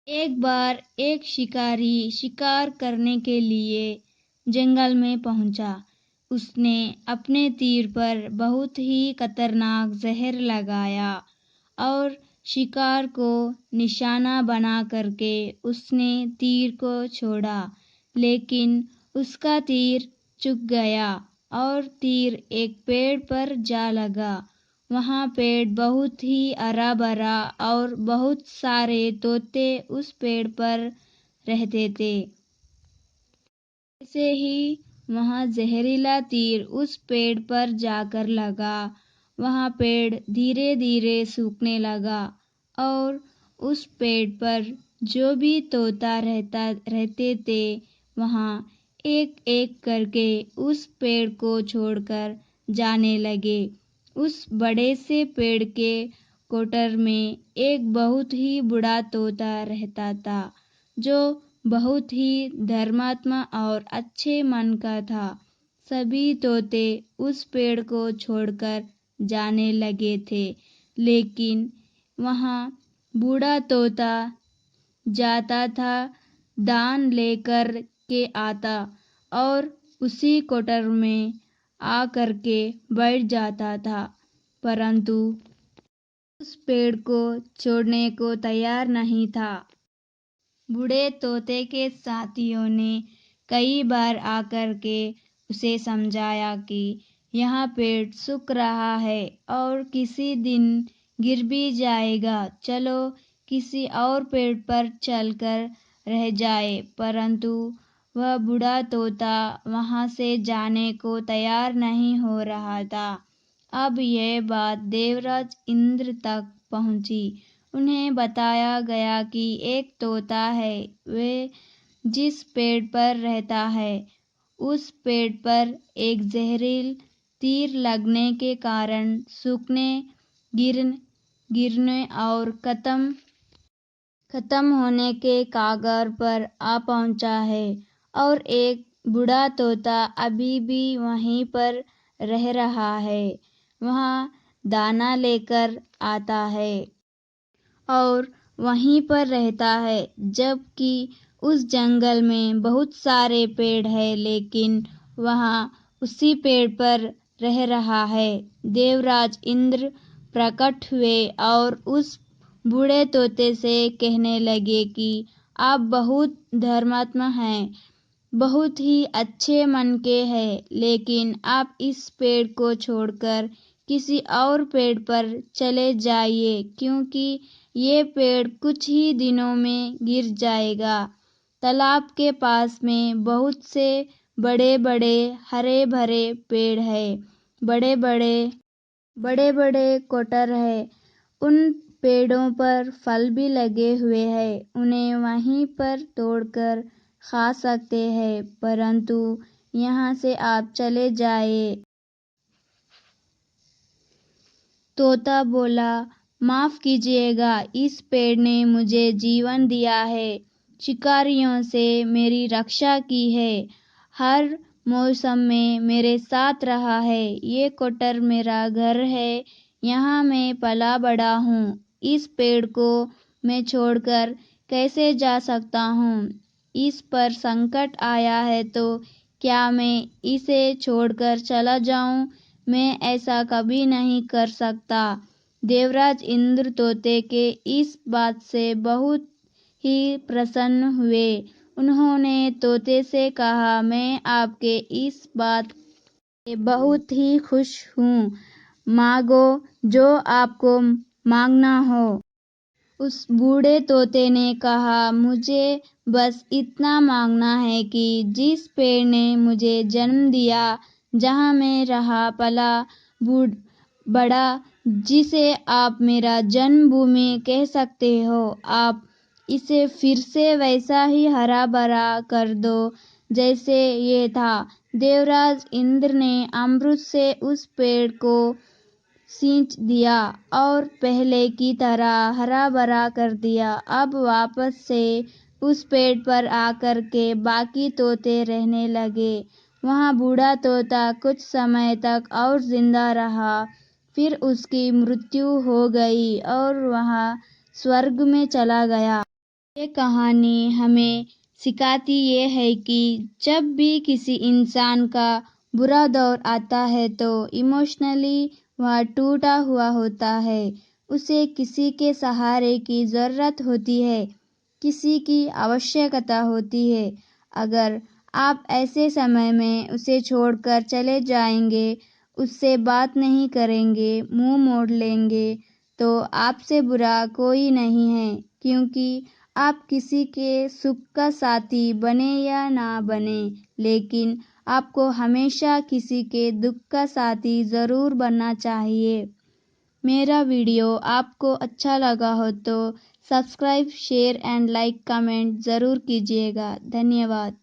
एक बार एक शिकारी शिकार करने के लिए जंगल में पहुंचा। उसने अपने तीर पर बहुत ही खतरनाक जहर लगाया और शिकार को निशाना बना करके उसने तीर को छोड़ा, लेकिन उसका तीर चूक गया और तीर एक पेड़ पर जा लगा। वहाँ पेड़ बहुत ही हरा भरा और बहुत सारे तोते उस पेड़ पर रहते थे। ऐसे ही वहाँ जहरीला तीर उस पेड़ पर जाकर लगा। वहाँ पेड़ धीरे धीरे सूखने लगा और उस पेड़ पर जो भी तोता रहते थे वहाँ एक एक करके उस पेड़ को छोड़कर जाने लगे। उस बड़े से पेड़ के कोटर में एक बहुत ही बूढ़ा तोता रहता था, जो बहुत ही धर्मात्मा और अच्छे मन का था। सभी तोते उस पेड़ को छोड़कर जाने लगे थे, लेकिन वहाँ बूढ़ा तोता जाता था, दान लेकर के आता और उसी कोटर में आ करके बैठ जाता था, परंतु उस पेड़ को छोड़ने को तैयार नहीं था। बूढ़े तोते के साथियों ने कई बार आकर के उसे समझाया कि यह पेड़ सूख रहा है और किसी दिन गिर भी जाएगा, चलो किसी और पेड़ पर चलकर रह जाए, परंतु वह बूढ़ा तोता वहाँ से जाने को तैयार नहीं हो रहा था। अब यह बात देवराज इंद्र तक पहुँची। उन्हें बताया गया कि एक तोता है, वे जिस पेड़ पर रहता है उस पेड़ पर एक जहरील तीर लगने के कारण सूखने, गिरने और खत्म होने के कागार पर आ पहुंचा है और एक बूढ़ा तोता अभी भी वहीं पर रह रहा है। वहाँ दाना लेकर आता है और वहीं पर रहता है, जबकि उस जंगल में बहुत सारे पेड़ है, लेकिन वहाँ उसी पेड़ पर रह रहा है। देवराज इंद्र प्रकट हुए और उस बूढ़े तोते से कहने लगे कि आप बहुत धर्मात्मा हैं, बहुत ही अच्छे मन के हैं, लेकिन आप इस पेड़ को छोड़कर किसी और पेड़ पर चले जाइए, क्योंकि ये पेड़ कुछ ही दिनों में गिर जाएगा। तालाब के पास में बहुत से बड़े बड़े हरे भरे पेड़ है, बड़े बड़े कोटर है, उन पेड़ों पर फल भी लगे हुए हैं, उन्हें वहीं पर तोड़कर खा सकते हैं, परंतु यहाँ से आप चले जाए। तोता बोला, माफ कीजिएगा, इस पेड़ ने मुझे जीवन दिया है, शिकारियों से मेरी रक्षा की है, हर मौसम में मेरे साथ रहा है, ये कोटर मेरा घर है, यहाँ मैं पला बड़ा हूँ, इस पेड़ को मैं छोड़कर कैसे जा सकता हूँ। इस पर संकट आया है तो क्या मैं इसे छोड़कर चला जाऊँ? मैं ऐसा कभी नहीं कर सकता। देवराज इंद्र तोते के इस बात से बहुत ही प्रसन्न हुए। उन्होंने तोते से कहा, मैं आपके इस बात से बहुत ही खुश हूँ, मांगो जो आपको मांगना हो। उस बूढ़े तोते ने कहा, मुझे बस इतना मांगना है कि जिस पेड़ ने मुझे जन्म दिया, जहाँ मैं रहा पला बड़ा, जिसे आप मेरा जन्मभूमि कह सकते हो, आप इसे फिर से वैसा ही हरा भरा कर दो जैसे ये था। देवराज इंद्र ने अमृत से उस पेड़ को सींच दिया और पहले की तरह हरा भरा कर दिया। अब वापस से उस पेड़ पर आकर के बाकी तोते रहने लगे। वहाँ बूढ़ा तोता कुछ समय तक और जिंदा रहा, फिर उसकी मृत्यु हो गई और वह स्वर्ग में चला गया। ये कहानी हमें सिखाती ये है कि जब भी किसी इंसान का बुरा दौर आता है तो इमोशनली वह टूटा हुआ होता है। उसे किसी के सहारे की ज़रूरत होती है, किसी की आवश्यकता होती है। अगर आप ऐसे समय में उसे छोड़कर चले जाएंगे, उससे बात नहीं करेंगे, मुंह मोड़ लेंगे, तो आपसे बुरा कोई नहीं है, क्योंकि आप किसी के सुख का साथी बने या ना बने, लेकिन आपको हमेशा किसी के दुख का साथी ज़रूर बनना चाहिए। मेरा वीडियो आपको अच्छा लगा हो तो subscribe, share and like comment ज़रूर कीजिएगा। धन्यवाद।